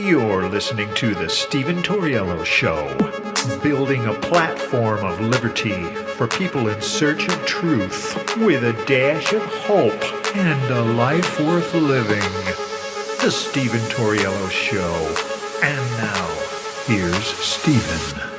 You're listening to The Stephen Torriello Show, building a platform of liberty for people in search of truth with a dash of hope and a life worth living. The Stephen Torriello Show. And now, here's Stephen.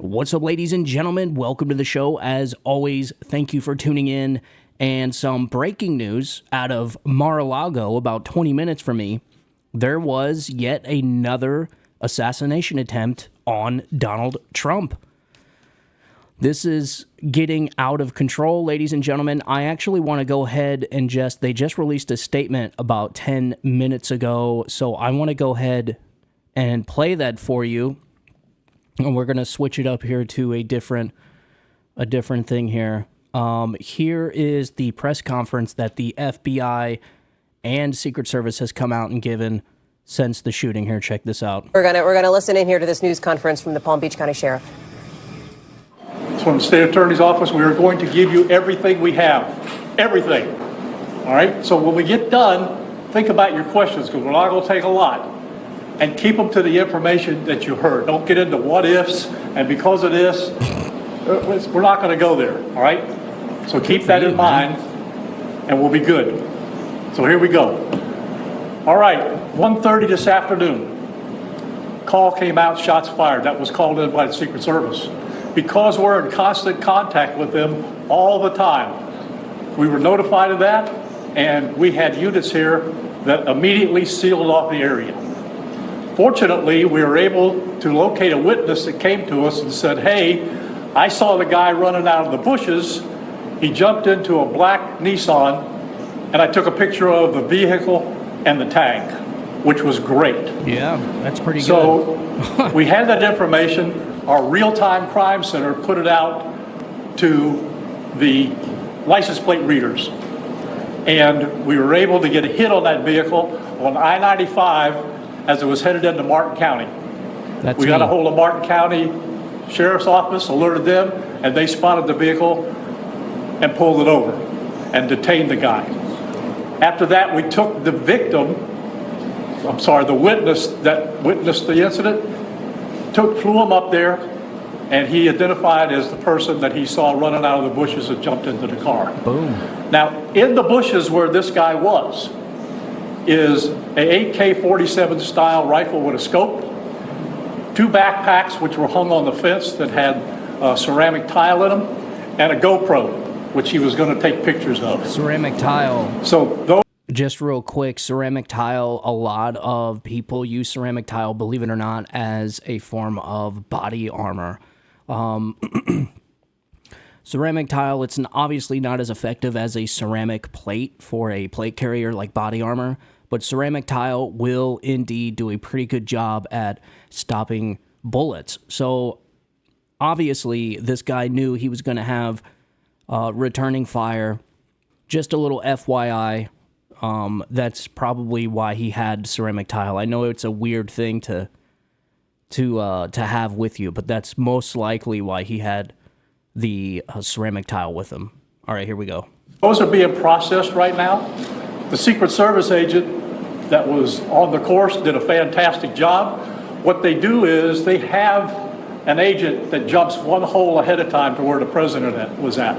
What's up, ladies and gentlemen? Welcome to the show. As always, thank you for tuning in. And some breaking news out of Mar-a-Lago, about 20 minutes from me. There was yet another assassination attempt on Donald Trump. This is getting out of control, ladies and gentlemen. I actually want to go ahead and they just released a statement about 10 minutes ago. So I want to go ahead and play that for you. And we're going to switch it up here to a different thing here. Here is the press conference that the FBI and Secret Service has come out and given since the shooting here. Check this out. We're gonna listen in here to this news conference from the Palm Beach County Sheriff. From the State Attorney's Office, we are going to give you everything we have. Everything. All right? So when we get done, think about your questions, because we're not going to take a lot. And keep them to the information that you heard. Don't get into what ifs, and because of this, we're not going to go there, all right? So keep that in mind, and we'll be good. So here we go. All right, 1:30 this afternoon. Call came out, shots fired. That was called in by the Secret Service. Because we're in constant contact with them all the time, we were notified of that, and we had units here that immediately sealed off the area. Fortunately, we were able to locate a witness that came to us and said, hey, I saw the guy running out of the bushes. He jumped into a black Nissan, and I took a picture of the vehicle and the tag, which was great. Yeah, that's pretty good. So we had that information. Our real-time crime center put it out to the license plate readers. And we were able to get a hit on that vehicle on I-95 as it was headed into Martin County. We got a hold of Martin County Sheriff's Office, alerted them, and they spotted the vehicle and pulled it over and detained the guy. After that, we took the the witness that witnessed the incident, flew him up there, and he identified as the person that he saw running out of the bushes and jumped into the car. Boom. Now, in the bushes where this guy was, is a AK-47 style rifle with a scope, 2 backpacks which were hung on the fence that had ceramic tile in them, and a GoPro, which he was going to take pictures of. Ceramic tile. So those. Just real quick, ceramic tile, a lot of people use ceramic tile, believe it or not, as a form of body armor. Ceramic tile, it's obviously not as effective as a ceramic plate for a plate carrier like body armor, but ceramic tile will indeed do a pretty good job at stopping bullets. So obviously this guy knew he was going to have returning fire. Just a little FYI, that's probably why he had ceramic tile. I know it's a weird thing to have with you, but that's most likely why he had the ceramic tile with him. All right, here we go. Those are being processed right now. The Secret Service agent that was on the course did a fantastic job. What they do is they have an agent that jumps one hole ahead of time to where the president was at.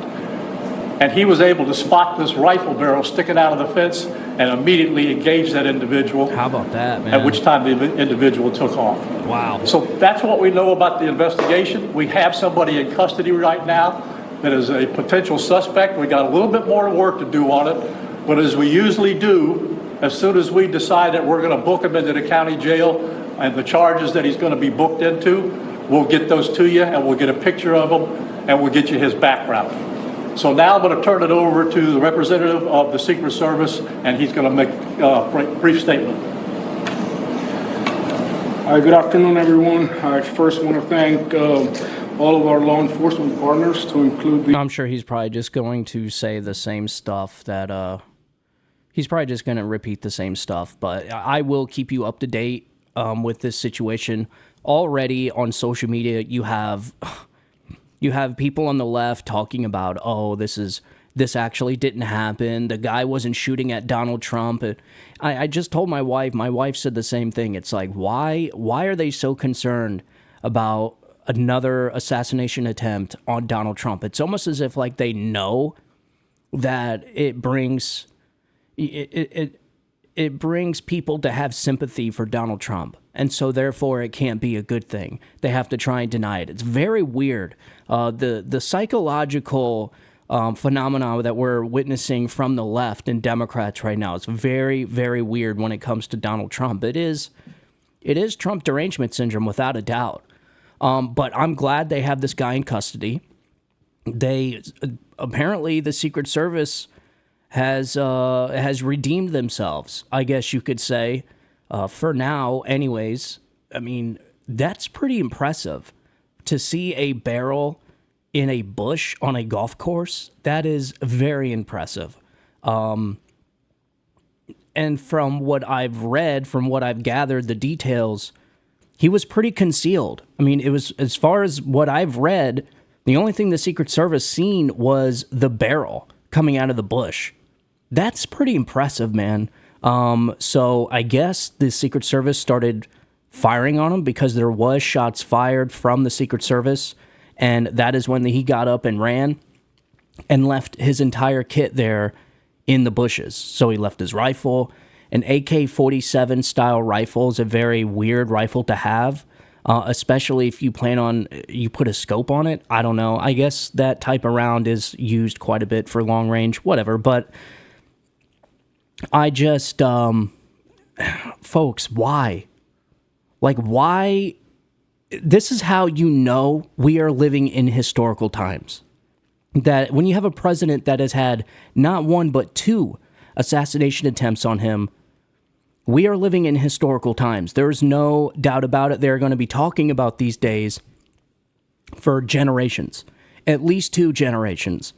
And he was able to spot this rifle barrel sticking out of the fence and immediately engage that individual. How about that, man? At which time the individual took off. Wow. So that's what we know about the investigation. We have somebody in custody right now that is a potential suspect. We got a little bit more work to do on it, but as we usually do, as soon as we decide that we're going to book him into the county jail and the charges that he's going to be booked into, we'll get those to you and we'll get a picture of him and we'll get you his background. So now I'm going to turn it over to the representative of the Secret Service, and he's going to make a brief statement. Good afternoon, everyone. I first want to thank all of our law enforcement partners, to include the... I'm sure he's probably just going to say the same stuff that... He's probably just going to repeat the same stuff, but I will keep you up to date with this situation. Already on social media, you have You have people on the left talking about, oh, this actually didn't happen. The guy wasn't shooting at Donald Trump. I just told my wife said the same thing. It's like, why are they so concerned about another assassination attempt on Donald Trump? It's almost as if like they know that it brings people to have sympathy for Donald Trump. And so therefore it can't be a good thing. They have to try and deny it. It's very weird. The psychological phenomena that we're witnessing from the left and Democrats right now is very, very weird when it comes to Donald Trump. It is Trump derangement syndrome without a doubt. But I'm glad they have this guy in custody. Apparently the Secret Service has redeemed themselves, I guess you could say, for now. Anyways, I mean, that's pretty impressive to see a barrel in a bush on a golf course. That is very impressive. And from what I've read, from what I've gathered, the details, he was pretty concealed. I mean, it was, as far as what I've read, the only thing the Secret Service seen was the barrel coming out of the bush. That's pretty impressive, man. So I guess the Secret Service started firing on him because there was shots fired from the Secret Service, and that is when he got up and ran and left his entire kit there in the bushes. So he left his rifle. An AK-47 style rifle is a very weird rifle to have, especially if you you put a scope on it. I don't know. I guess that type of round is used quite a bit for long range, whatever. But I just, folks, why? Like, why? This is how you know we are living in historical times. That when you have a president that has had not one but two assassination attempts on him, we are living in historical times. There's no doubt about it. They're going to be talking about these days for generations, at least 2 generations.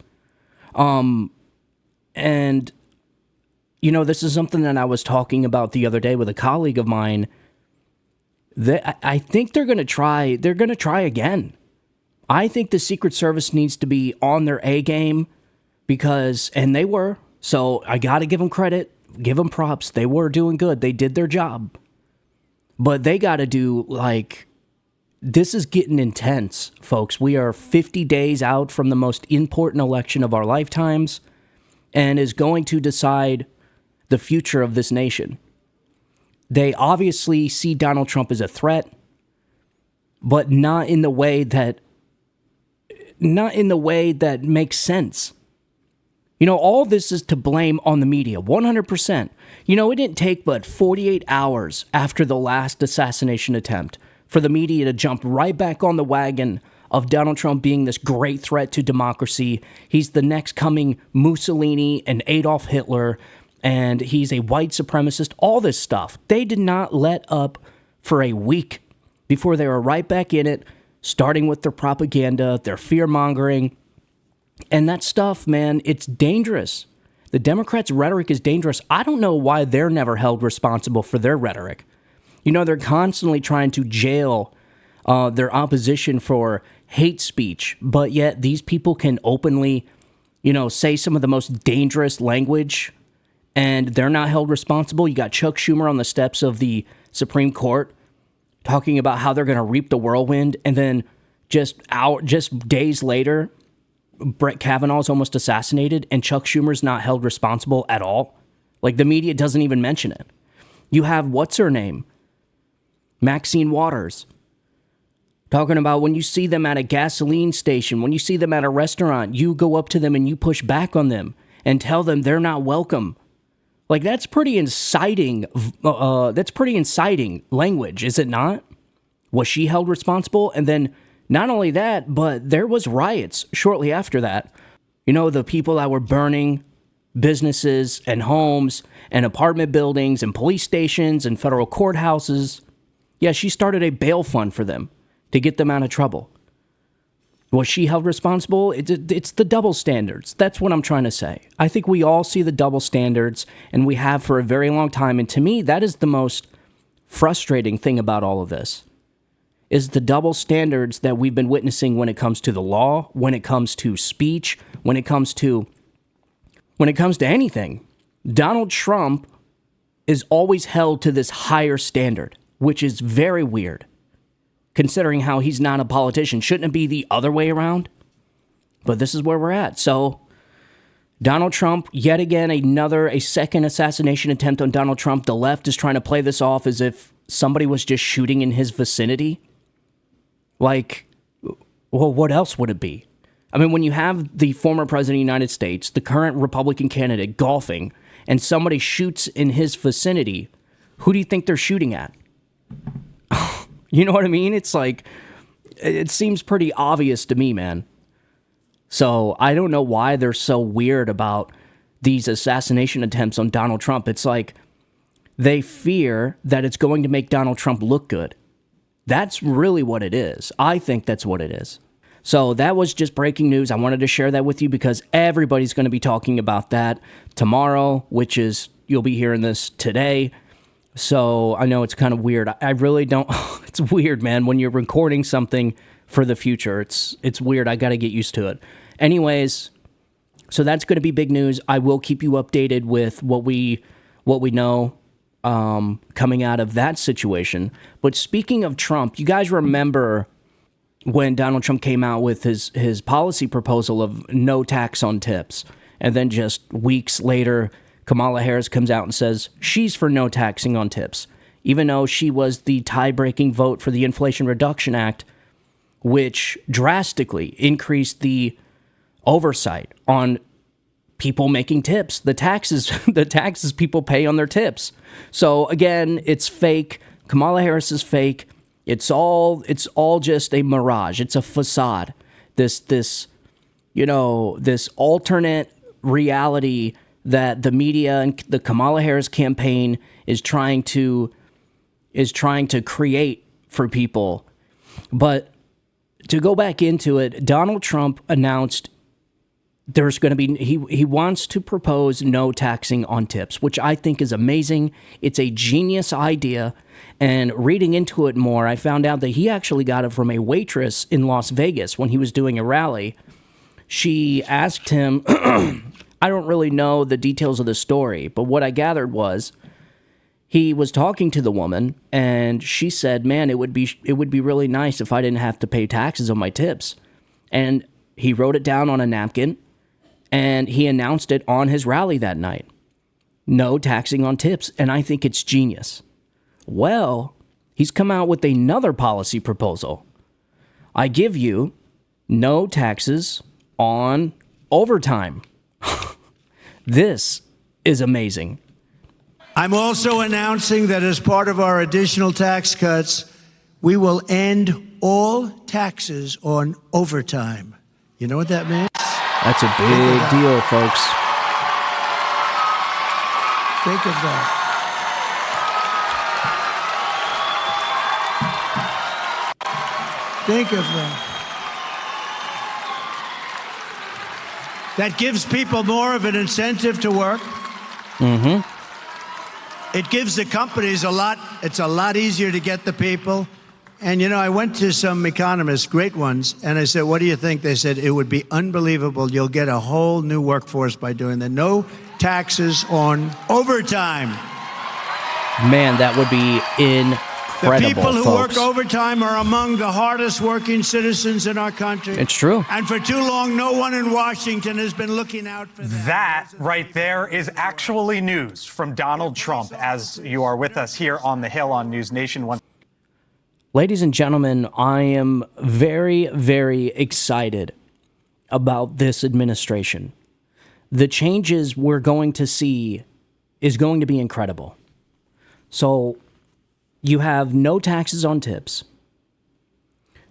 And, you know, this is something that I was talking about the other day with a colleague of mine. I think they're going to try. They're going to try again. I think the Secret Service needs to be on their A game and they were. So I got to give them credit, give them props. They were doing good. They did their job. But they got to do, this is getting intense, folks. We are 50 days out from the most important election of our lifetimes and is going to decide the future of this nation. They obviously see Donald Trump as a threat, but not in the way that makes sense. You know, all this is to blame on the media, 100%. You know, it didn't take but 48 hours after the last assassination attempt for the media to jump right back on the wagon of Donald Trump being this great threat to democracy. He's the next coming Mussolini and Adolf Hitler, and he's a white supremacist, all this stuff. They did not let up for a week before they were right back in it, starting with their propaganda, their fear-mongering. And that stuff, man, it's dangerous. The Democrats' rhetoric is dangerous. I don't know why they're never held responsible for their rhetoric. You know, they're constantly trying to jail their opposition for hate speech, but yet these people can openly, you know, say some of the most dangerous language, and they're not held responsible. You got Chuck Schumer on the steps of the Supreme Court talking about how they're going to reap the whirlwind, and then just days later, Brett Kavanaugh's almost assassinated, and Chuck Schumer's not held responsible at all. Like, the media doesn't even mention it. You have, what's her name? Maxine Waters. Talking about when you see them at a gasoline station, when you see them at a restaurant, you go up to them and you push back on them and tell them they're not welcome. Like, that's pretty inciting. That's pretty inciting language, is it not? Was she held responsible? And then not only that, but there was riots shortly after that. You know, the people that were burning businesses and homes and apartment buildings and police stations and federal courthouses. Yeah, she started a bail fund for them to get them out of trouble. Was she held responsible? It's the double standards. That's what I'm trying to say. I think we all see the double standards, and we have for a very long time. And to me, that is the most frustrating thing about all of this, is the double standards that we've been witnessing when it comes to the law, when it comes to speech, when it comes to anything. Donald Trump is always held to this higher standard, which is very weird, considering how he's not a politician. Shouldn't it be the other way around? But this is where we're at. So Donald Trump, yet again, a second assassination attempt on Donald Trump. The left is trying to play this off as if somebody was just shooting in his vicinity. Like, well, what else would it be? I mean, when you have the former president of the United States, the current Republican candidate, golfing, and somebody shoots in his vicinity, who do you think they're shooting at? You know what I mean? It's like, it seems pretty obvious to me, man. So I don't know why they're so weird about these assassination attempts on Donald Trump. It's like they fear that it's going to make Donald Trump look good. That's really what it is. I think that's what it is. So that was just breaking news. I wanted to share that with you because everybody's going to be talking about that tomorrow, which is, you'll be hearing this today. So I know it's kind of weird. I really don't, it's weird, man, when you're recording something for the future. It's weird. I got to get used to it. Anyways, so that's going to be big news. I will keep you updated with what we know coming out of that situation. But speaking of Trump, you guys remember when Donald Trump came out with his policy proposal of no tax on tips, and then just weeks later, Kamala Harris comes out and says she's for no taxing on tips, even though she was the tie-breaking vote for the Inflation Reduction Act, which drastically increased the oversight on people making tips, the taxes people pay on their tips. So again, it's fake. Kamala Harris is fake. It's all just a mirage. It's a facade. This alternate reality that the media and the Kamala Harris campaign is trying to create for people. But to go back into it, Donald Trump announced there's going to be, he wants to propose no taxing on tips, which I think is amazing. It's a genius idea. And reading into it more, I found out that he actually got it from a waitress in Las Vegas when he was doing a rally. She asked him, I don't really know the details of the story, but what I gathered was he was talking to the woman and she said, man, it would be really nice if I didn't have to pay taxes on my tips. And he wrote it down on a napkin and he announced it on his rally that night. No taxing on tips. And I think it's genius. Well, he's come out with another policy proposal. I give you no taxes on overtime. This is amazing. I'm also announcing that as part of our additional tax cuts, we will end all taxes on overtime. You know what that means? That's a big deal, folks. Think of that. Think of that. That gives people more of an incentive to work. Mm-hmm. It gives the companies it's a lot easier to get the people. And, you know, I went to some economists, great ones, and I said, what do you think? They said, it would be unbelievable. You'll get a whole new workforce by doing that. No taxes on overtime. Man, that would be incredible, The people who folks. work overtime are among the hardest working citizens in our country. It's true. And for too long, no one in Washington has been looking out for them. That right there is actually news from Donald Trump as you are with us here on the Hill on News Nation. Ladies and gentlemen, I am very, very excited about this administration. The changes we're going to see is going to be incredible. So you have no taxes on tips,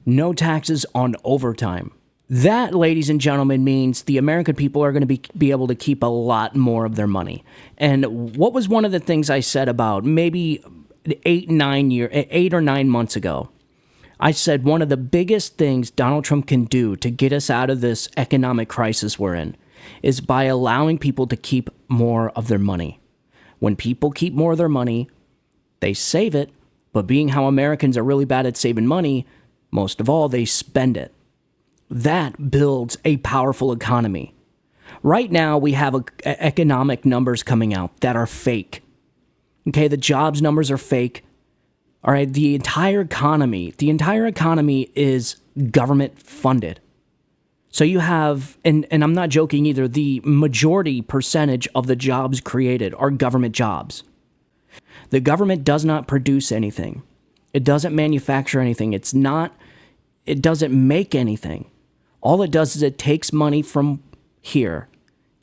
no taxes on overtime. That, ladies and gentlemen, means the American people are going to be able to keep a lot more of their money. And what was one of the things I said about maybe 8 or 9 months ago? I said one of the biggest things Donald Trump can do to get us out of this economic crisis we're in is by allowing people to keep more of their money. When people keep more of their money, they save it, But being how Americans are really bad at saving money, most of all, they spend it. That builds a powerful economy. Right now, we have economic numbers coming out that are fake. Okay, the jobs numbers are fake. All right, the entire economy is government funded. So you have, and I'm not joking either, the majority percentage of the jobs created are government jobs. The government does not produce anything. It doesn't manufacture anything. It doesn't make anything. All it does is it takes money from here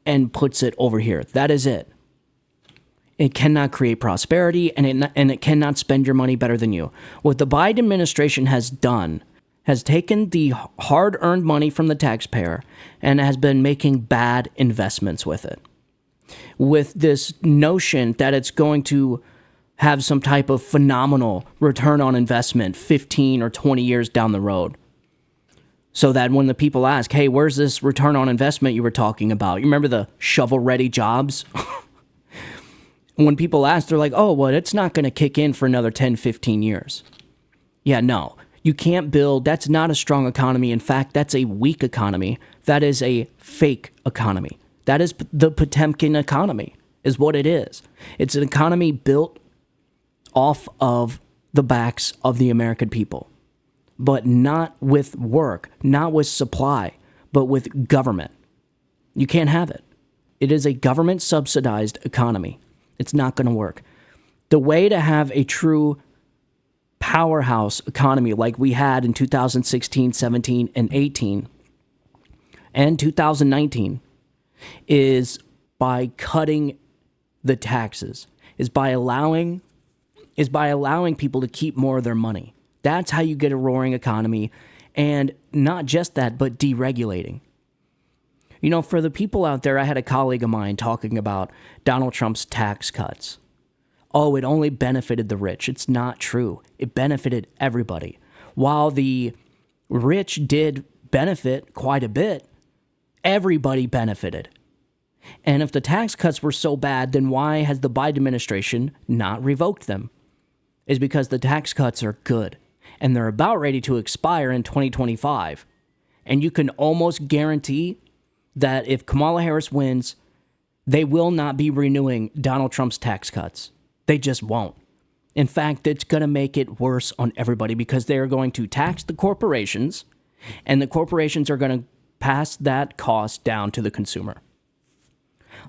and puts it over here. That is it. It cannot create prosperity, and it cannot spend your money better than you. What the Biden administration has done has taken the hard-earned money from the taxpayer and has been making bad investments with it. With this notion that it's going to have some type of phenomenal return on investment 15 or 20 years down the road. So that when the people ask, hey, where's this return on investment you were talking about? You remember the shovel-ready jobs? When people ask, they're like, oh, well, it's not going to kick in for another 10, 15 years. Yeah, no. You can't build, that's not a strong economy. In fact, that's a weak economy. That is a fake economy. That is the Potemkin economy, is what it is. It's an economy built off of the backs of the American people, but not with work, not with supply, but with government. You can't have it. It is a government subsidized economy. It's not going to work. The way to have a true powerhouse economy like we had in 2016, 17, and 18, and 2019 is by cutting the taxes, is by allowing people to keep more of their money. That's how you get a roaring economy, and not just that, but deregulating. You know, for the people out there, I had a colleague of mine talking about Donald Trump's tax cuts. Oh, it only benefited the rich. It's not true. It benefited everybody. While the rich did benefit quite a bit, everybody benefited. And if the tax cuts were so bad, then why has the Biden administration not revoked them? It's because the tax cuts are good, and they're about ready to expire in 2025. And you can almost guarantee that if Kamala Harris wins, they will not be renewing Donald Trump's tax cuts. They just won't. In fact, it's going to make it worse on everybody because they are going to tax the corporations, and the corporations are going to pass that cost down to the consumer.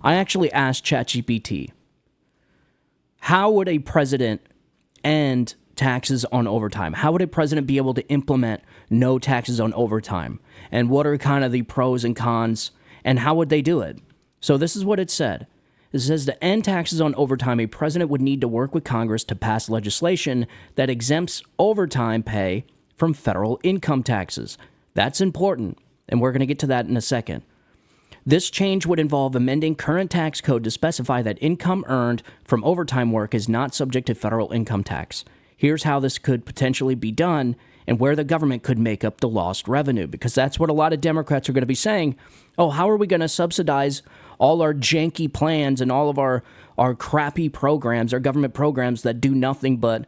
I actually asked ChatGPT, how would a president end taxes on overtime? How would a president be able to implement no taxes on overtime? And what are kind of the pros and cons, and how would they do it? So this is what it said. It says to end taxes on overtime, a president would need to work with Congress to pass legislation that exempts overtime pay from federal income taxes. That's important, and we're going to get to that in a second. This change would involve amending current tax code to specify that income earned from overtime work is not subject to federal income tax. Here's how this could potentially be done and where the government could make up the lost revenue, because that's what a lot of Democrats are going to be saying. Oh, how are we going to subsidize all our janky plans and all of our crappy programs, our government programs that do nothing but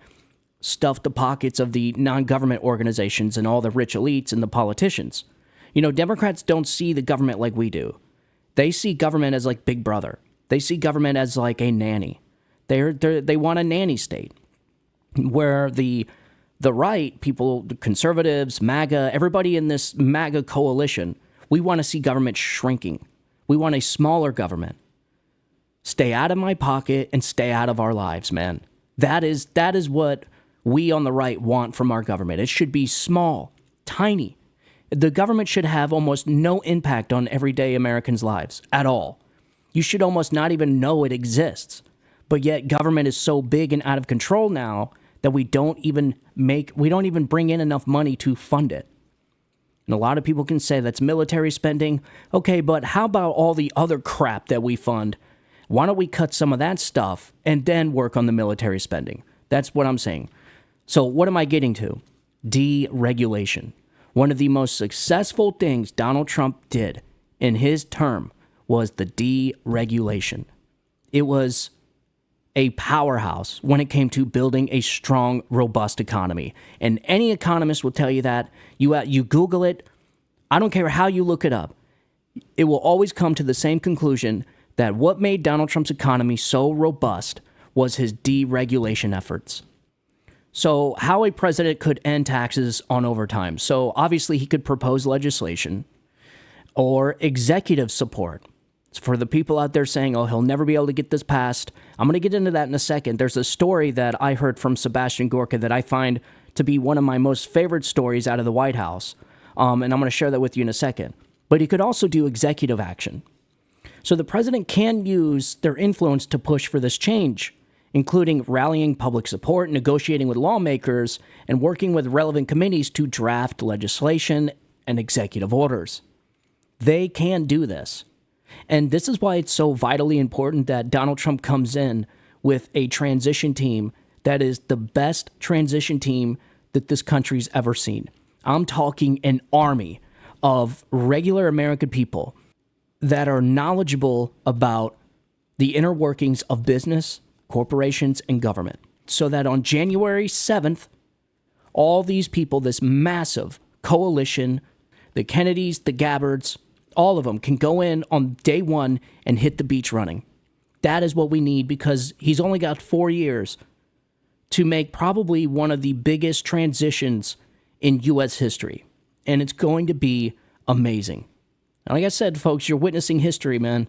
stuff the pockets of the non-government organizations and all the rich elites and the politicians? You know, Democrats don't see the government like we do. They see government as like Big Brother. They see government as like a nanny. They want a nanny state where the right, people, the conservatives, MAGA, everybody in this MAGA coalition, we want to see government shrinking. We want a smaller government. Stay out of my pocket and stay out of our lives, man. That is what we on the right want from our government. It should be small, tiny. The government should have almost no impact on everyday Americans' lives at all. You should almost not even know it exists. But yet government is so big and out of control now that we don't even bring in enough money to fund it. And a lot of people can say that's military spending. Okay, but how about all the other crap that we fund? Why don't we cut some of that stuff and then work on the military spending? That's what I'm saying. So what am I getting to? Deregulation. One of the most successful things Donald Trump did in his term was the deregulation. It was a powerhouse when it came to building a strong, robust economy. And any economist will tell you that. You Google it. I don't care how you look it up. It will always come to the same conclusion that what made Donald Trump's economy so robust was his deregulation efforts. So how a president could end taxes on overtime. So obviously he could propose legislation or executive support. For the people out there saying, oh, he'll never be able to get this passed, I'm going to get into that in a second. There's a story that I heard from Sebastian Gorka that I find to be one of my most favorite stories out of the White House. And I'm going to share that with you in a second. But he could also do executive action. So the president can use their influence to push for this change, including rallying public support, negotiating with lawmakers, and working with relevant committees to draft legislation and executive orders. They can do this. And this is why it's so vitally important that Donald Trump comes in with a transition team that is the best transition team that this country's ever seen. I'm talking an army of regular American people that are knowledgeable about the inner workings of business, corporations, and government. So that on January 7th, all these people, this massive coalition, the Kennedys, the Gabbards, all of them can go in on day one and hit the beach running. That is what we need because he's only got 4 years to make probably one of the biggest transitions in U.S. history. And it's going to be amazing. And like I said, folks, you're witnessing history, man.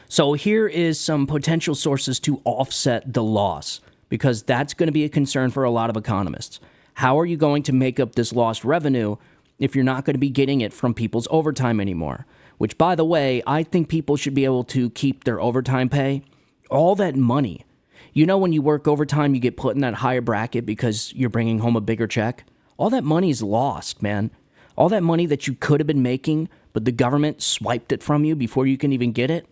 So here is some potential sources to offset the loss, because that's going to be a concern for a lot of economists. How are you going to make up this lost revenue if you're not going to be getting it from people's overtime anymore? Which, by the way, I think people should be able to keep their overtime pay. All that money. You know, when you work overtime, you get put in that higher bracket because you're bringing home a bigger check. All that money is lost, man. All that money that you could have been making, but the government swiped it from you before you can even get it.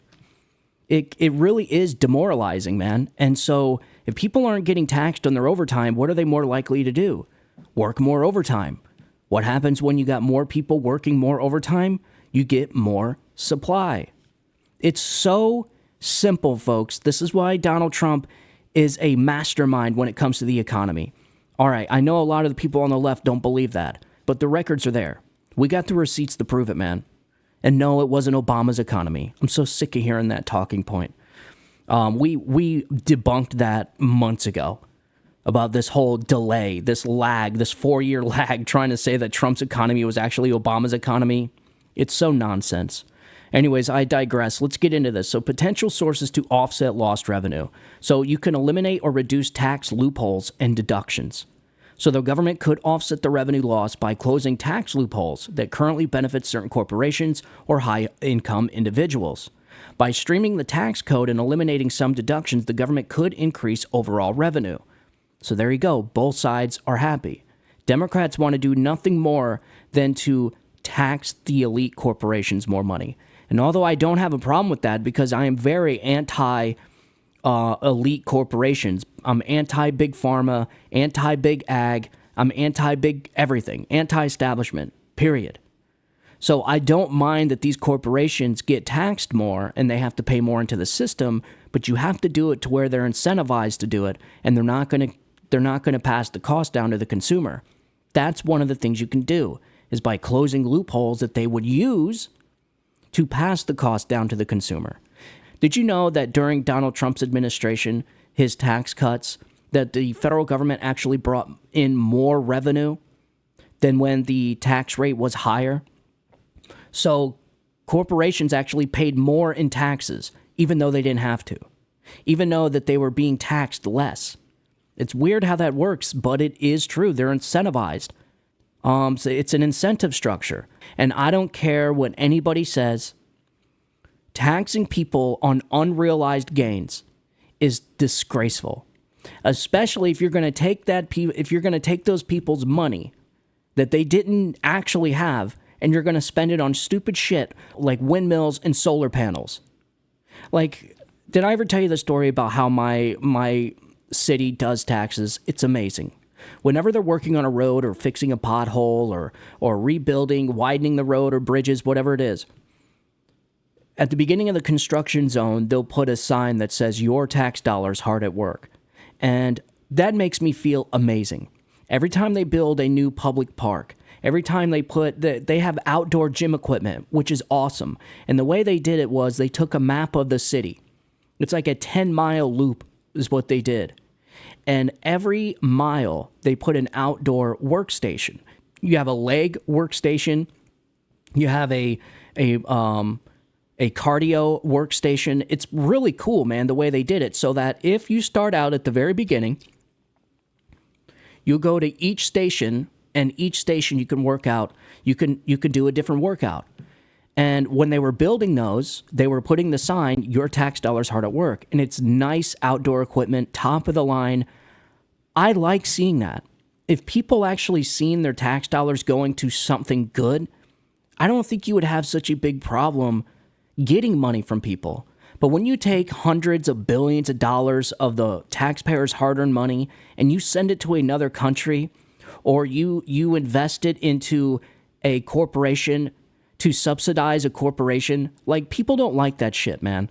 It really is demoralizing, man. And so if people aren't getting taxed on their overtime, what are they more likely to do? Work more overtime. What happens when you got more people working more overtime? You get more supply. It's so simple, folks. This is why Donald Trump is a mastermind when it comes to the economy. All right, I know a lot of the people on the left don't believe that, but the records are there. We got the receipts to prove it, man. And no, it wasn't Obama's economy. I'm so sick of hearing that talking point. We debunked that months ago about this whole delay, this lag, this 4-year lag, trying to say that Trump's economy was actually Obama's economy. It's so nonsense. Anyways, I digress. Let's get into this. So potential sources to offset lost revenue. So you can eliminate or reduce tax loopholes and deductions. So the government could offset the revenue loss by closing tax loopholes that currently benefit certain corporations or high-income individuals. By streamlining the tax code and eliminating some deductions, the government could increase overall revenue. So there you go. Both sides are happy. Democrats want to do nothing more than to tax the elite corporations more money. And although I don't have a problem with that because I am very anti-elite corporations, I'm anti-big pharma, anti-big ag, I'm anti-big everything, anti-establishment, period. So I don't mind that these corporations get taxed more and they have to pay more into the system, but you have to do it to where they're incentivized to do it, and they're not going to pass the cost down to the consumer. That's one of the things you can do, is by closing loopholes that they would use to pass the cost down to the consumer. Did you know that during Donald Trump's administration, his tax cuts, that the federal government actually brought in more revenue than when the tax rate was higher? So corporations actually paid more in taxes, even though they didn't have to, even though that they were being taxed less. It's weird how that works, but it is true. They're incentivized. So it's an incentive structure. And I don't care what anybody says. Taxing people on unrealized gains is disgraceful, especially if you're going to take those people's money that they didn't actually have, and you're going to spend it on stupid shit like windmills and solar panels. Like, did I ever tell you the story about how my city does taxes? It's amazing. Whenever they're working on a road or fixing a pothole or rebuilding, widening the road or bridges, whatever it is, at the beginning of the construction zone, they'll put a sign that says your tax dollars hard at work. And that makes me feel amazing. Every time they build a new public park, every time they have outdoor gym equipment, which is awesome. And the way they did it was they took a map of the city. It's like a 10-mile loop is what they did. And every mile they put an outdoor workstation. You have a leg workstation. You have a cardio workstation. It's really cool, man, the way they did it. So that if you start out at the very beginning, you go to each station, and each station you can work out. You can do a different workout. And when they were building those, they were putting the sign, your tax dollars hard at work. And it's nice outdoor equipment, top of the line. I like seeing that. If people actually seen their tax dollars going to something good, I don't think you would have such a big problem getting money from people. But when you take hundreds of billions of dollars of the taxpayers' hard-earned money and you send it to another country, or you invest it into a corporation to subsidize a corporation, like, people don't like that shit, man.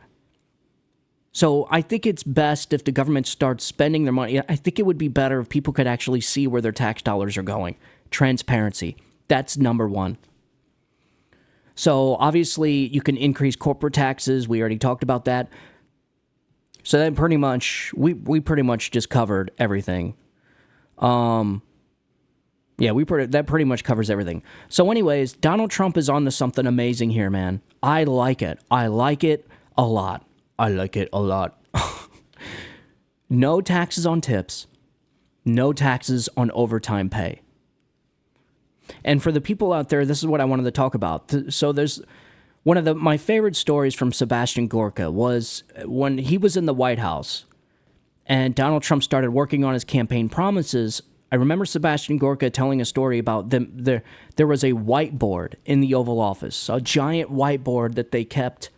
So I think it's best if the government starts spending their money. I think it would be better if people could actually see where their tax dollars are going. Transparency. That's number one. So obviously you can increase corporate taxes. We already talked about that. So then pretty much, we pretty much just covered everything. Yeah, that pretty much covers everything. So anyways, Donald Trump is on to something amazing here, man. I like it. I like it a lot. I like it a lot. No taxes on tips. No taxes on overtime pay. And for the people out there, this is what I wanted to talk about. So there's one of my favorite stories from Sebastian Gorka was when he was in the White House and Donald Trump started working on his campaign promises. I remember Sebastian Gorka telling a story about there was a whiteboard in the Oval Office, a giant whiteboard that they kept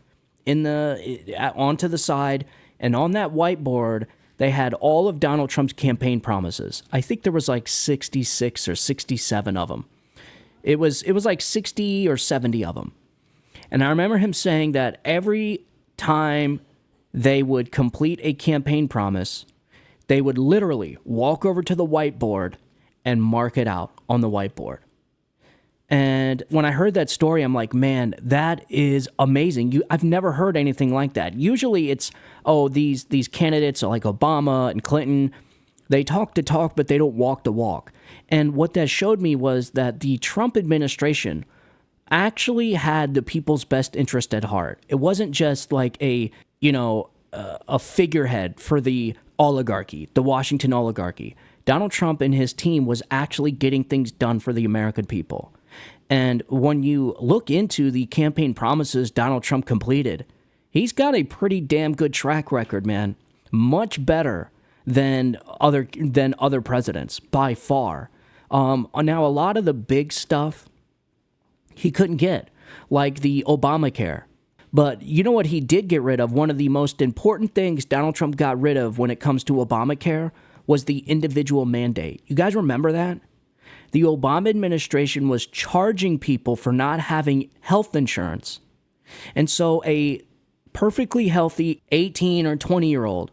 onto the side, and on that whiteboard they had all of Donald Trump's campaign promises. I think there was like 66 or 67 of them. It was like 60 or 70 of them. And I remember him saying that every time they would complete a campaign promise, they would literally walk over to the whiteboard and mark it out on the whiteboard. And when I heard that story, I'm like, man, that is amazing. I've never heard anything like that. Usually it's, these candidates like Obama and Clinton, they talk the talk, but they don't walk the walk. And what that showed me was that the Trump administration actually had the people's best interest at heart. It wasn't just like a figurehead for the oligarchy, the Washington oligarchy. Donald Trump and his team was actually getting things done for the American people. And when you look into the campaign promises Donald Trump completed, he's got a pretty damn good track record, man. Much better than other presidents, by far. Now, a lot of the big stuff he couldn't get, like the Obamacare. But you know what he did get rid of? One of the most important things Donald Trump got rid of when it comes to Obamacare was the individual mandate. You guys remember that? The Obama administration was charging people for not having health insurance. And so a perfectly healthy 18 or 20-year-old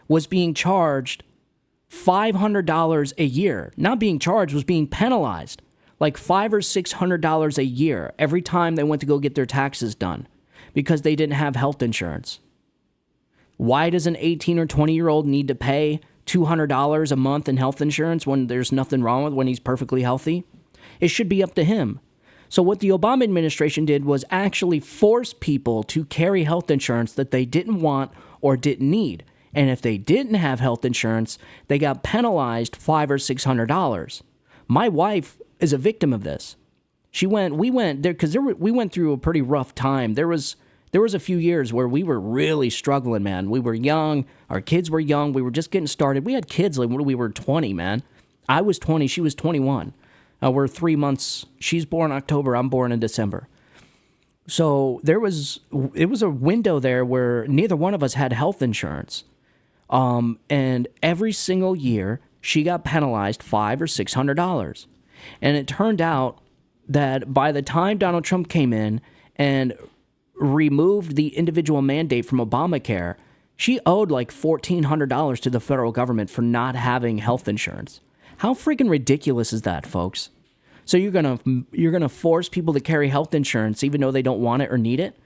was being charged $500 a year. Not being charged, was being penalized. Like $500 or $600 a year every time they went to go get their taxes done because they didn't have health insurance. Why does an 18 or 20-year-old need to pay $200 a month in health insurance when there's nothing wrong with when he's perfectly healthy? It should be up to him. So what the Obama administration did was actually force people to carry health insurance that they didn't want or didn't need. And if they didn't have health insurance, they got penalized $500 or $600. My wife is a victim of this. We went through a pretty rough time. There was a few years where we were really struggling, man. We were young. Our kids were young. We were just getting started. We had kids like when we were 20, man. I was 20. She was 21. We're 3 months. She's born in October. I'm born in December. So it was a window there where neither one of us had health insurance. And every single year she got penalized $500 or $600. And it turned out that by the time Donald Trump came in and removed the individual mandate from Obamacare, she owed like $1,400 to the federal government for not having health insurance. How freaking ridiculous is that, folks? So you're gonna force people to carry health insurance even though they don't want it or need it?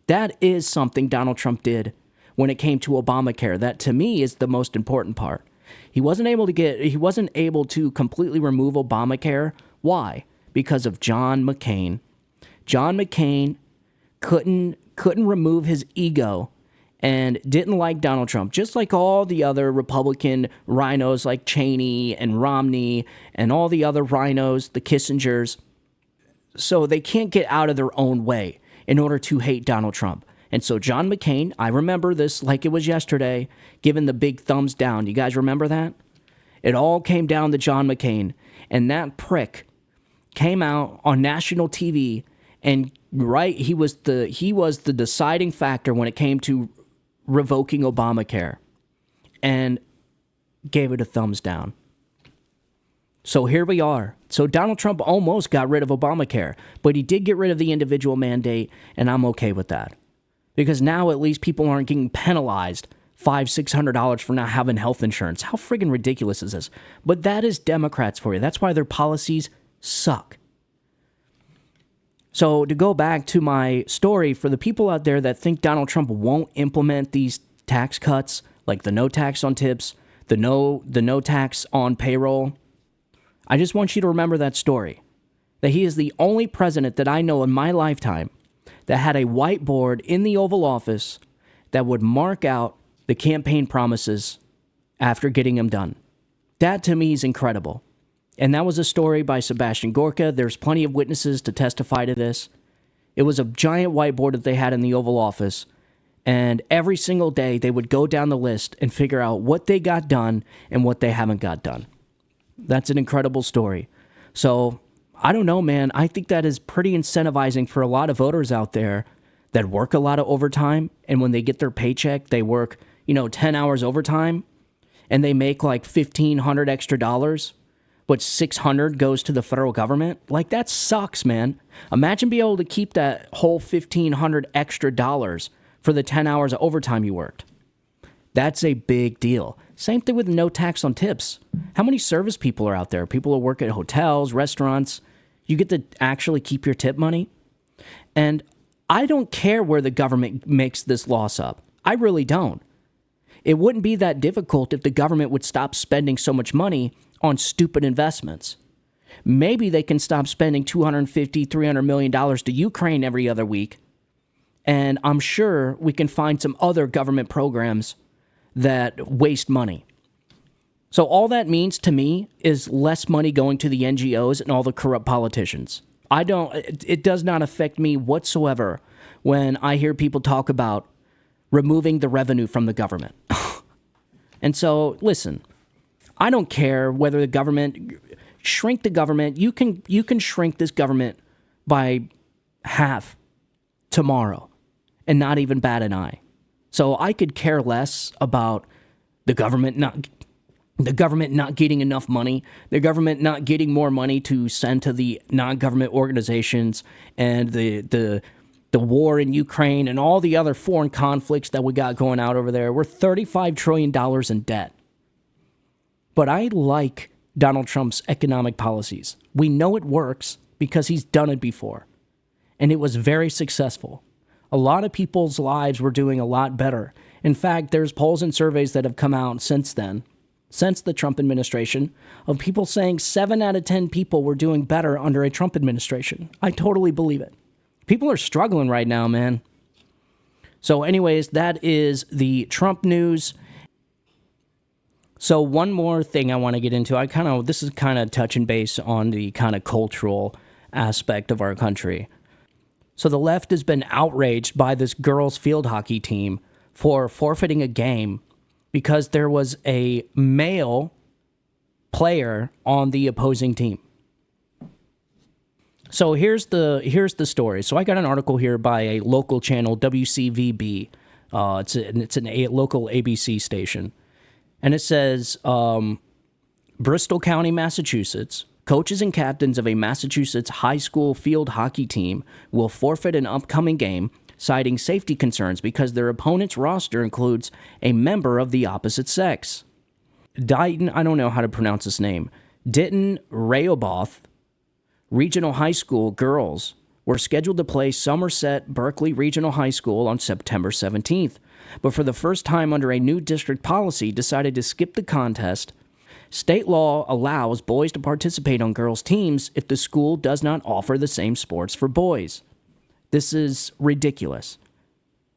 That is something Donald Trump did when it came to Obamacare. That to me is the most important part. He wasn't able to completely remove Obamacare. Why? Because of John McCain. John McCain couldn't remove his ego and didn't like Donald Trump, just like all the other Republican rhinos like Cheney and Romney and all the other rhinos, the Kissingers. So they can't get out of their own way in order to hate Donald Trump. And so John McCain, I remember this like it was yesterday, giving the big thumbs down. You guys remember that? It all came down to John McCain. And that prick came out on national TV and he was the deciding factor when it came to revoking Obamacare and gave it a thumbs down. So here we are. So Donald Trump almost got rid of Obamacare, but he did get rid of the individual mandate, and I'm okay with that. Because now at least people aren't getting penalized $500-$600 for not having health insurance. How friggin' ridiculous is this? But that is Democrats for you. That's why their policies suck. So to go back to my story, for the people out there that think Donald Trump won't implement these tax cuts, like the no tax on tips, the no tax on payroll, I just want you to remember that story. That he is the only president that I know in my lifetime that had a whiteboard in the Oval Office that would mark out the campaign promises after getting them done. That to me is incredible. And that was a story by Sebastian Gorka. There's plenty of witnesses to testify to this. It was a giant whiteboard that they had in the Oval Office. And every single day they would go down the list and figure out what they got done and what they haven't got done. That's an incredible story. So I don't know, man. I think that is pretty incentivizing for a lot of voters out there that work a lot of overtime. And when they get their paycheck, they work, 10 hours overtime and they make like $1,500 extra dollars. But $600 goes to the federal government. Like, that sucks, man. Imagine being able to keep that whole $1,500 extra dollars for the 10 hours of overtime you worked. That's a big deal. Same thing with no tax on tips. How many service people are out there? People who work at hotels, restaurants. You get to actually keep your tip money. And I don't care where the government makes this loss up. I really don't. It wouldn't be that difficult if the government would stop spending so much money on stupid investments. Maybe they can stop spending $250, $300 million to Ukraine every other week. And I'm sure we can find some other government programs that waste money. So all that means to me is less money going to the NGOs and all the corrupt politicians. It does not affect me whatsoever when I hear people talk about removing the revenue from the government. And so, listen, I don't care whether the government shrink the government. You can shrink this government by half tomorrow and not even bat an eye. So I could care less about the government not getting enough money, the government not getting more money to send to the non-government organizations, and the war in Ukraine and all the other foreign conflicts that we got going out over there. We're $35 trillion in debt. But I like Donald Trump's economic policies. We know it works because he's done it before. And it was very successful. A lot of people's lives were doing a lot better. In fact, there's polls and surveys that have come out since then, since the Trump administration, of people saying 7 out of 10 people were doing better under a Trump administration. I totally believe it. People are struggling right now, man. So anyways, that is the Trump news. So one more thing I want to get into. This is kind of touching base on the kind of cultural aspect of our country. So the left has been outraged by this girls' field hockey team for forfeiting a game because there was a male player on the opposing team. So here's the story. So I got an article here by a local channel, WCVB. It's a local ABC station. And it says, Bristol County, Massachusetts, coaches and captains of a Massachusetts high school field hockey team will forfeit an upcoming game citing safety concerns because their opponent's roster includes a member of the opposite sex. Dighton, I don't know how to pronounce his name, Dighton Rehoboth Regional High School girls were scheduled to play Somerset Berkeley Regional High School on September 17th, but for the first time under a new district policy decided to skip the contest. State law allows boys to participate on girls' teams if the school does not offer the same sports for boys. This is ridiculous.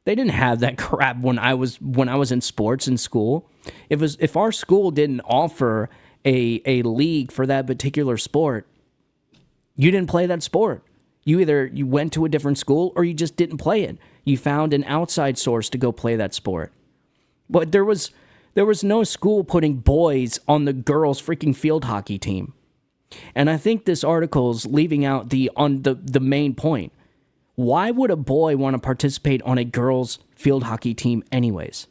They didn't have that crap when I was in sports in school. If our school didn't offer a league for that particular sport, you didn't play that sport. You went to a different school or you just didn't play it. You found an outside source to go play that sport. But there was no school putting boys on the girls' freaking field hockey team. And I think this article's leaving out the main point. Why would a boy want to participate on a girls' field hockey team anyways?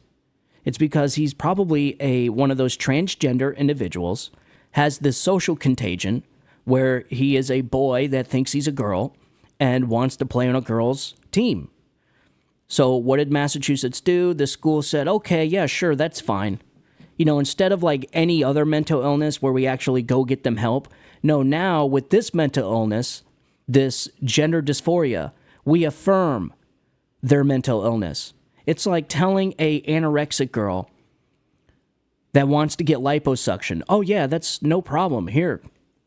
It's because he's probably one of those transgender individuals, has this social contagion where he is a boy that thinks he's a girl and wants to play on a girls' team. So what did Massachusetts do? The school said, okay, yeah, sure, that's fine. Instead of like any other mental illness where we actually go get them help, no, now with this mental illness, this gender dysphoria, we affirm their mental illness. It's like telling a anorexic girl that wants to get liposuction, oh yeah, that's no problem. Here,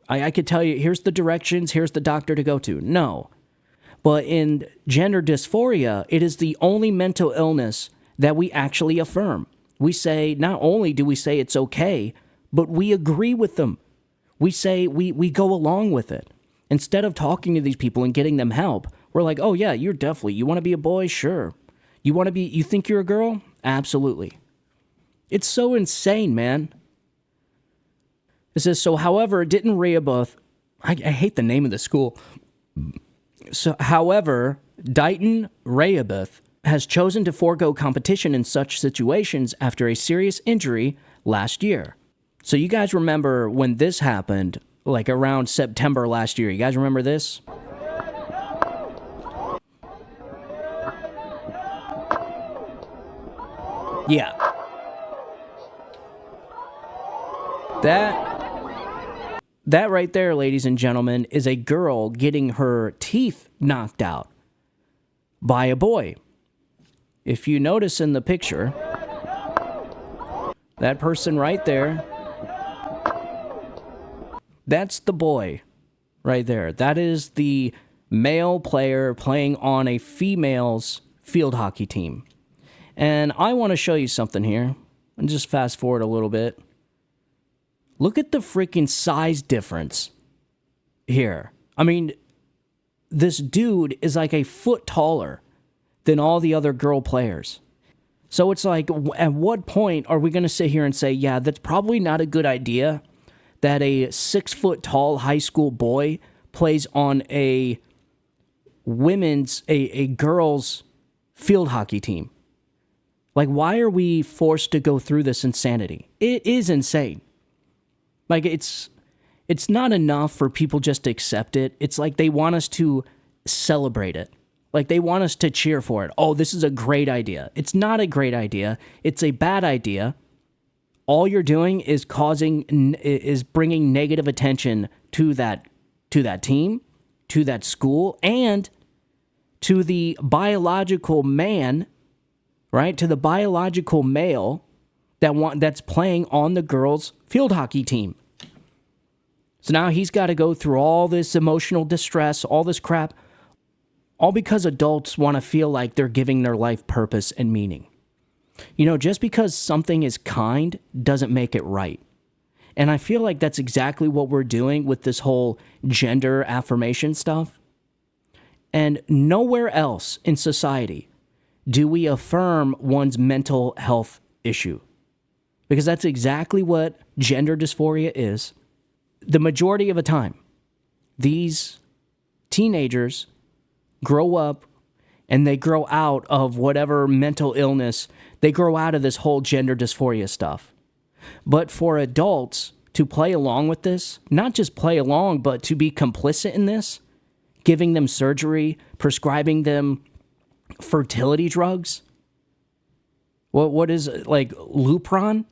I could tell you, here's the directions, here's the doctor to go to. No. But in gender dysphoria, it is the only mental illness that we actually affirm. We say, not only do we say it's okay, but we agree with them. We say we go along with it. Instead of talking to these people and getting them help, we're like, oh yeah, you want to be a boy? Sure. You think you're a girl? Absolutely. It's so insane, man. It says, so however, Dighton Rehoboth, I hate the name of the school. So, however, Dighton Rehoboth has chosen to forego competition in such situations after a serious injury last year. So you guys remember when this happened, like around September last year. You guys remember this? Yeah. That right there, ladies and gentlemen, is a girl getting her teeth knocked out by a boy. If you notice in the picture, that person right there, that's the boy right there. That is the male player playing on a female's field hockey team. And I want to show you something here. And just fast forward a little bit. Look at the freaking size difference here. I mean, this dude is like a foot taller than all the other girl players. So it's like, at what point are we going to sit here and say, yeah, that's probably not a good idea that a 6 foot tall high school boy plays on a girls' field hockey team? Like, why are we forced to go through this insanity? It is insane. Like, it's not enough for people just to accept it. It's like they want us to celebrate it. Like, they want us to cheer for it. Oh, this is a great idea. It's not a great idea. It's a bad idea. All you're doing is bringing negative attention to that team, to that school, and to the biological man, right? To the biological male that's playing on the girls' field hockey team. So now he's got to go through all this emotional distress, all this crap, all because adults want to feel like they're giving their life purpose and meaning. Just because something is kind doesn't make it right. And I feel like that's exactly what we're doing with this whole gender affirmation stuff. And nowhere else in society do we affirm one's mental health issue. Because that's exactly what gender dysphoria is. The majority of the time, these teenagers grow up and they grow out of whatever mental illness, they grow out of this whole gender dysphoria stuff. But for adults to play along with this, not just play along, but to be complicit in this, giving them surgery, prescribing them fertility drugs. What is it, like Lupron?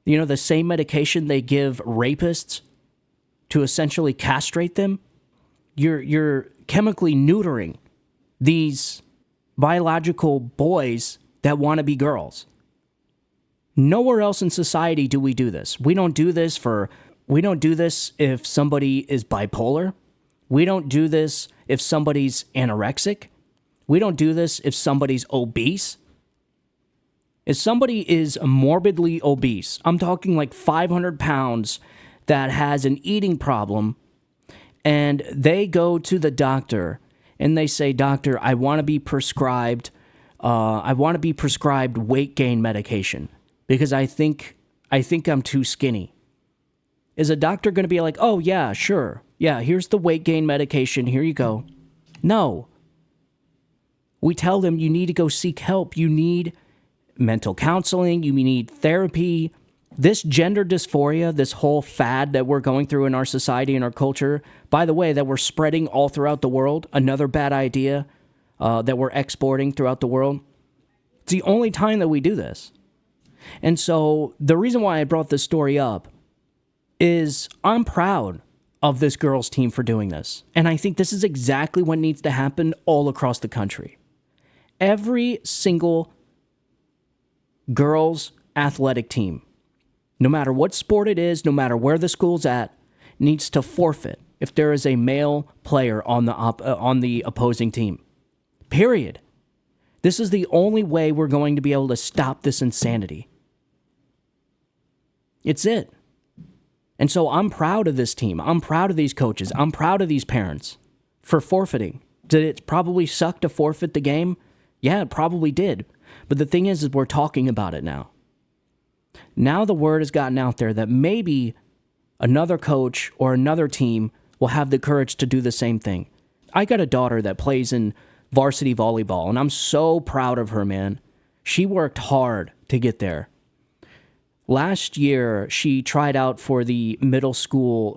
You know, the same medication they give rapists to essentially castrate them. You're chemically neutering these biological boys that want to be girls. Nowhere else in society do we do this. We don't do this if somebody is bipolar. We don't do this if somebody's anorexic. We don't do this if somebody's obese. If somebody is morbidly obese, I'm talking like 500 pounds, that has an eating problem, and they go to the doctor and they say, "Doctor, I want to be prescribed weight gain medication because I think I'm too skinny." Is a doctor going to be like, "Oh yeah, sure. Yeah, here's the weight gain medication. Here you go." No. We tell them you need to go seek help. You need mental counseling. You need therapy. This gender dysphoria, this whole fad that we're going through in our society and our culture, by the way, that we're spreading all throughout the world, another bad idea that we're exporting throughout the world. It's the only time that we do this. And so the reason why I brought this story up is I'm proud of this girls' team for doing this. And I think this is exactly what needs to happen all across the country. Every single girls' athletic team, no matter what sport it is, no matter where the school's at, needs to forfeit if there is a male player on the opposing team. Period. This is the only way we're going to be able to stop this insanity. It's it. And so I'm proud of this team. I'm proud of these coaches. I'm proud of these parents for forfeiting. Did it probably suck to forfeit the game? Yeah, it probably did. But the thing is we're talking about it now. Now the word has gotten out there that maybe another coach or another team will have the courage to do the same thing. I got a daughter that plays in varsity volleyball, and I'm so proud of her, man. She worked hard to get there. Last year, she tried out for the middle school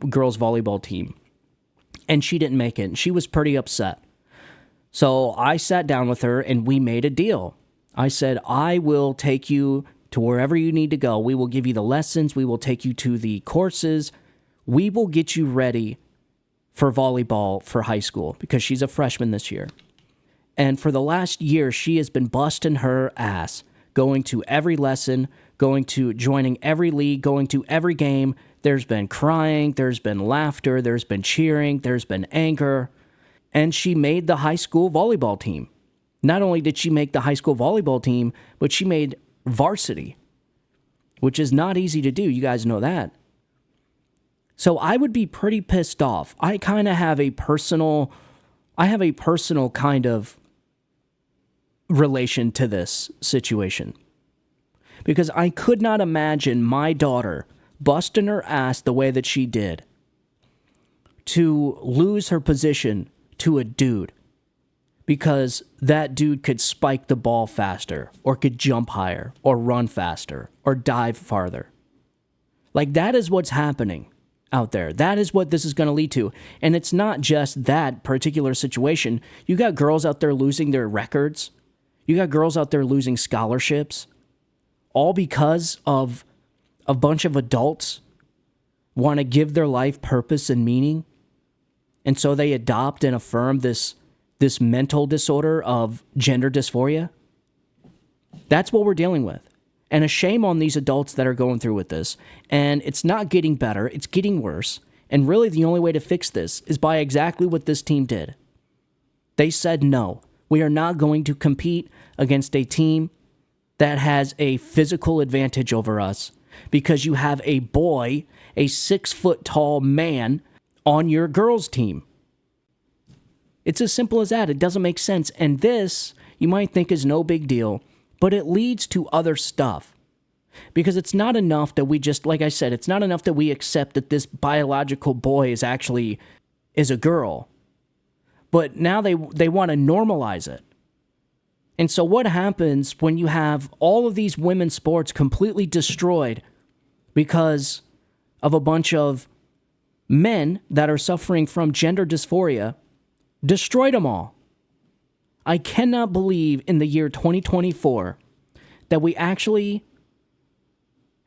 girls volleyball team, and she didn't make it, and she was pretty upset. So I sat down with her, and we made a deal. I said, I will take you to wherever you need to go. We will give you the lessons. We will take you to the courses. We will get you ready for volleyball for high school because she's a freshman this year. And for the last year, she has been busting her ass, going to every lesson, joining every league, going to every game. There's been crying, there's been laughter, there's been cheering, there's been anger. And she made the high school volleyball team. Not only did she make the high school volleyball team, but she made varsity, which is not easy to do. You guys know that. So I would be pretty pissed off. I have a personal kind of relation to this situation because I could not imagine my daughter busting her ass the way that she did to lose her position to a dude because that dude could spike the ball faster or could jump higher or run faster or dive farther. Like, that is what's happening out there. That is what this is going to lead to. And it's not just that particular situation. You got girls out there losing their records. You got girls out there losing scholarships, all because of a bunch of adults want to give their life purpose and meaning. And so they adopt and affirm this mental disorder of gender dysphoria. That's what we're dealing with. And a shame on these adults that are going through with this. And it's not getting better, it's getting worse. And really the only way to fix this is by exactly what this team did. They said, no, we are not going to compete against a team that has a physical advantage over us because you have a boy, a 6-foot-tall man, on your girls' team. It's as simple as that. It doesn't make sense. And this, you might think, is no big deal, but it leads to other stuff. Because it's not enough that we just, like I said, it's not enough that we accept that this biological boy is a girl. But now they want to normalize it. And so what happens when you have all of these women's sports completely destroyed because of a bunch of men that are suffering from gender dysphoria? Destroyed them all. I cannot believe in the year 2024 that we actually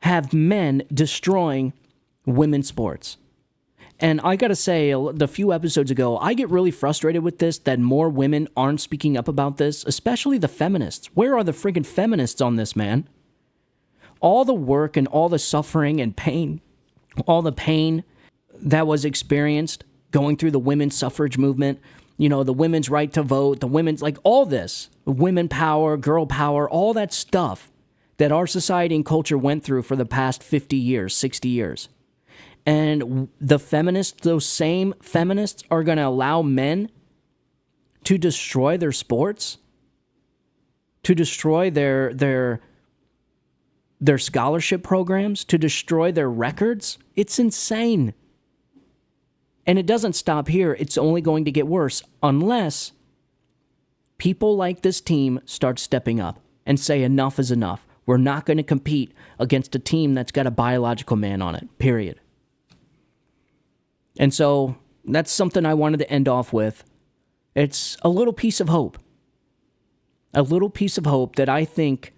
have men destroying women's sports. And I gotta say, a few episodes ago, I get really frustrated with this, that more women aren't speaking up about this, especially the feminists. Where are the friggin' feminists on this, man? All the work and all the suffering and pain, all the pain that was experienced going through the women's suffrage movement, you know, the women's right to vote, the women's, like all this, women power, girl power, all that stuff that our society and culture went through for the past 50 years, 60 years. And the feminists, those same feminists, are going to allow men to destroy their sports, to destroy their scholarship programs, to destroy their records. It's insane. And it doesn't stop here. It's only going to get worse unless people like this team start stepping up and say enough is enough. We're not going to compete against a team that's got a biological man on it, period. And so that's something I wanted to end off with. It's a little piece of hope. A little piece of hope that I think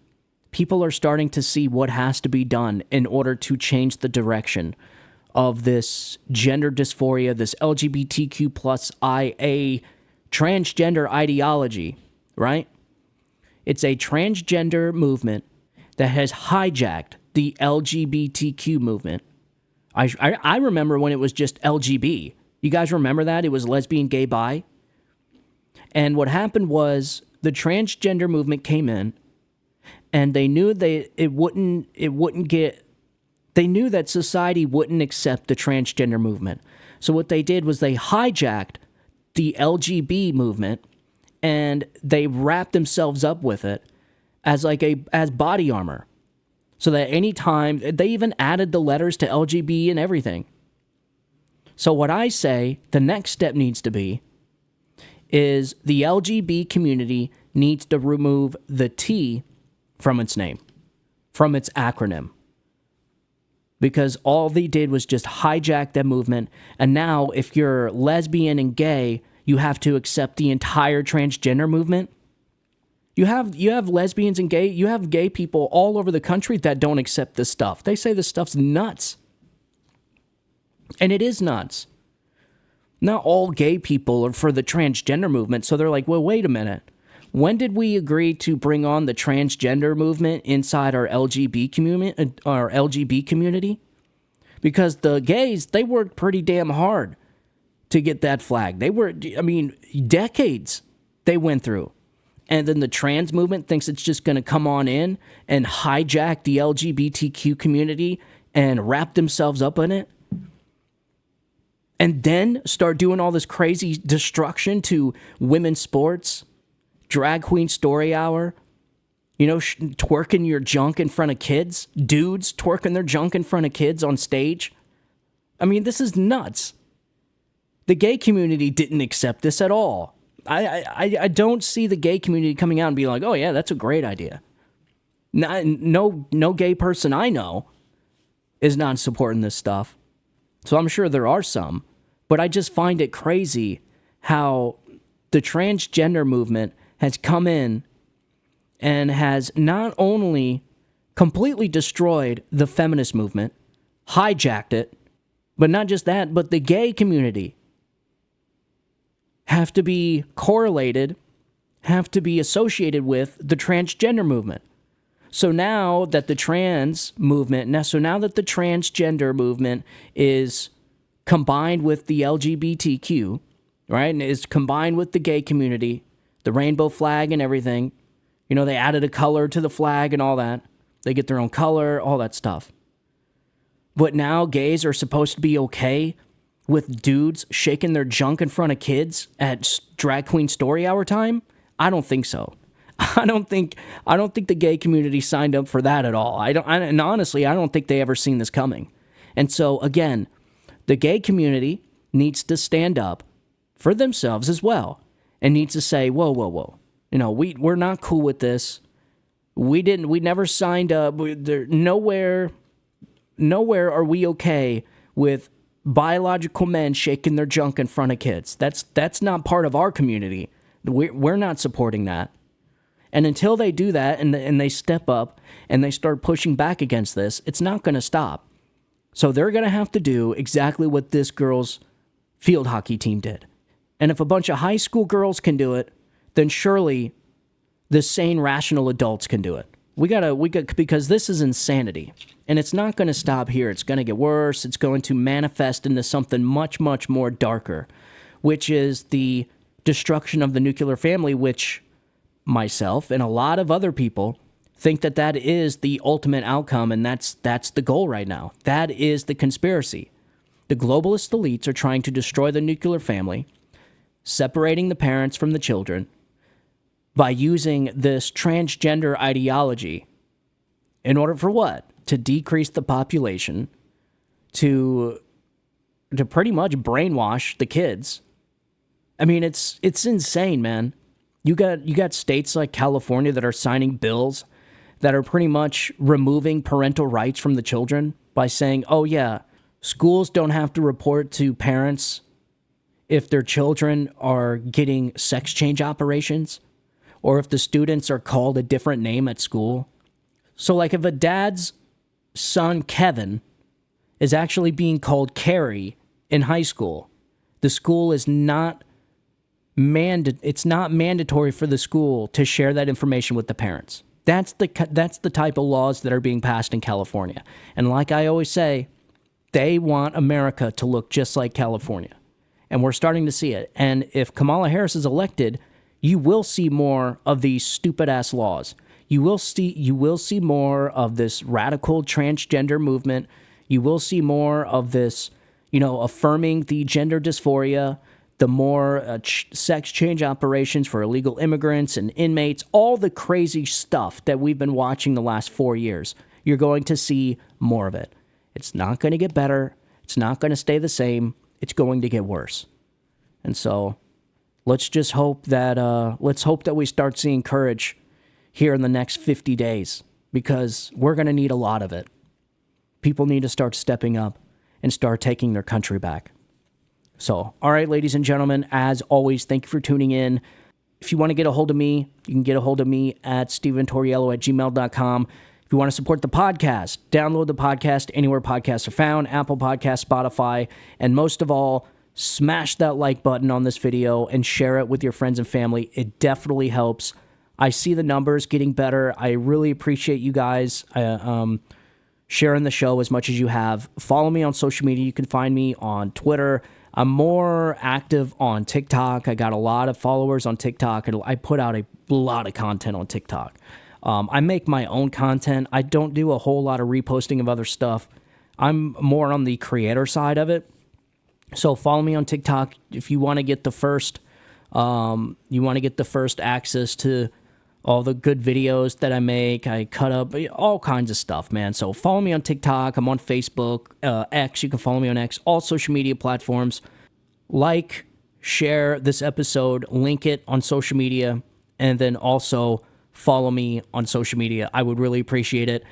people are starting to see what has to be done in order to change the direction of this gender dysphoria, this LGBTQ plus IA transgender ideology, right? It's a transgender movement that has hijacked the LGBTQ movement. I remember when it was just LGB. You guys remember that? It was lesbian, gay, bi. And what happened was the transgender movement came in, and they knew they knew that society wouldn't accept the transgender movement. So what they did was they hijacked the LGB movement, and they wrapped themselves up with it as as body armor. So that anytime, they even added the letters to LGB and everything. So what I say the next step needs to be is the LGB community needs to remove the T from its name, from its acronym. Because all they did was just hijack that movement. And now if you're lesbian and gay, you have to accept the entire transgender movement. You have lesbians and you have gay people all over the country that don't accept this stuff. They say this stuff's nuts. And it is nuts. Not all gay people are for the transgender movement, so they're like, well, wait a minute. When did we agree to bring on the transgender movement inside our LGB community? Because the gays, they worked pretty damn hard to get that flag. Decades they went through. And then the trans movement thinks it's just going to come on in and hijack the LGBTQ community and wrap themselves up in it. And then start doing all this crazy destruction to women's sports, drag queen story hour, twerking your junk in front of kids, dudes twerking their junk in front of kids on stage. I mean, this is nuts. The gay community didn't accept this at all. I don't see the gay community coming out and being like, oh yeah, that's a great idea. No gay person I know is not supporting this stuff. So I'm sure there are some, but I just find it crazy how the transgender movement has come in and has not only completely destroyed the feminist movement, hijacked it, but not just that, but the gay community have to be correlated, have to be associated with the transgender movement. So now that the transgender movement is combined with the LGBTQ, right, and is combined with the gay community, the rainbow flag and everything, they added a color to the flag and all that. They get their own color, all that stuff. But now gays are supposed to be okay with dudes shaking their junk in front of kids at drag queen story hour time? I don't think so. I don't think the gay community signed up for that at all. And honestly, I don't think they ever seen this coming. And so again, the gay community needs to stand up for themselves as well and needs to say, whoa. We're not cool with this. We never signed up. Nowhere are we okay with biological men shaking their junk in front of kids. That's not part of our community. We're not supporting that. And until they do that and they step up and they start pushing back against this, it's not going to stop. So they're going to have to do exactly what this girls' field hockey team did. And if a bunch of high school girls can do it, then surely the sane, rational adults can do it. We got because this is insanity. And it's not going to stop here. It's going to get worse. It's going to manifest into something much, much more darker, which is the destruction of the nuclear family, which myself and a lot of other people think that is the ultimate outcome, and that's the goal right now. That is the conspiracy. The globalist elites are trying to destroy the nuclear family, separating the parents from the children by using this transgender ideology in order for what? To decrease the population, to pretty much brainwash the kids. I mean, it's insane, man. You got states like California that are signing bills that are pretty much removing parental rights from the children by saying, oh yeah, schools don't have to report to parents if their children are getting sex change operations or if the students are called a different name at school. So like if a dad's son, Kevin, is actually being called Carrie in high school, the school is not it's not mandatory for the school to share that information with the parents. That's the type of laws that are being passed in California. And like I always say, they want America to look just like California. And we're starting to see it. And if Kamala Harris is elected, you will see more of these stupid-ass laws. You will see more of this radical transgender movement. You will see more of this, affirming the gender dysphoria, the more sex change operations for illegal immigrants and inmates, all the crazy stuff that we've been watching the last 4 years. You're going to see more of it. It's not going to get better. It's not going to stay the same. It's going to get worse. And so let's just hope that we start seeing courage here in the next 50 days, because we're going to need a lot of it. People need to start stepping up and start taking their country back. So, all right, ladies and gentlemen, as always, thank you for tuning in. If you want to get a hold of me, you can get a hold of me at steventoriello@gmail.com. If you want to support the podcast, download the podcast anywhere podcasts are found, Apple Podcasts, Spotify, and most of all, smash that like button on this video and share it with your friends and family. It definitely helps. I see the numbers getting better. I really appreciate you guys sharing the show as much as you have. Follow me on social media. You can find me on Twitter. I'm more active on TikTok. I got a lot of followers on TikTok, and I put out a lot of content on TikTok. I make my own content. I don't do a whole lot of reposting of other stuff. I'm more on the creator side of it. So follow me on TikTok if you want to get the first access to all the good videos that I make. I cut up all kinds of stuff, man. So follow me on TikTok. I'm on Facebook, X. You can follow me on X, all social media platforms. Like, share this episode, link it on social media, and then also follow me on social media. I would really appreciate it.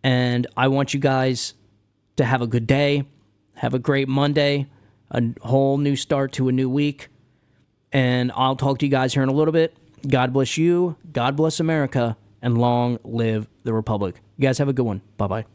And I want you guys to have a good day. Have a great Monday. A whole new start to a new week. And I'll talk to you guys here in a little bit. God bless you, God bless America, and long live the Republic. You guys have a good one. Bye-bye.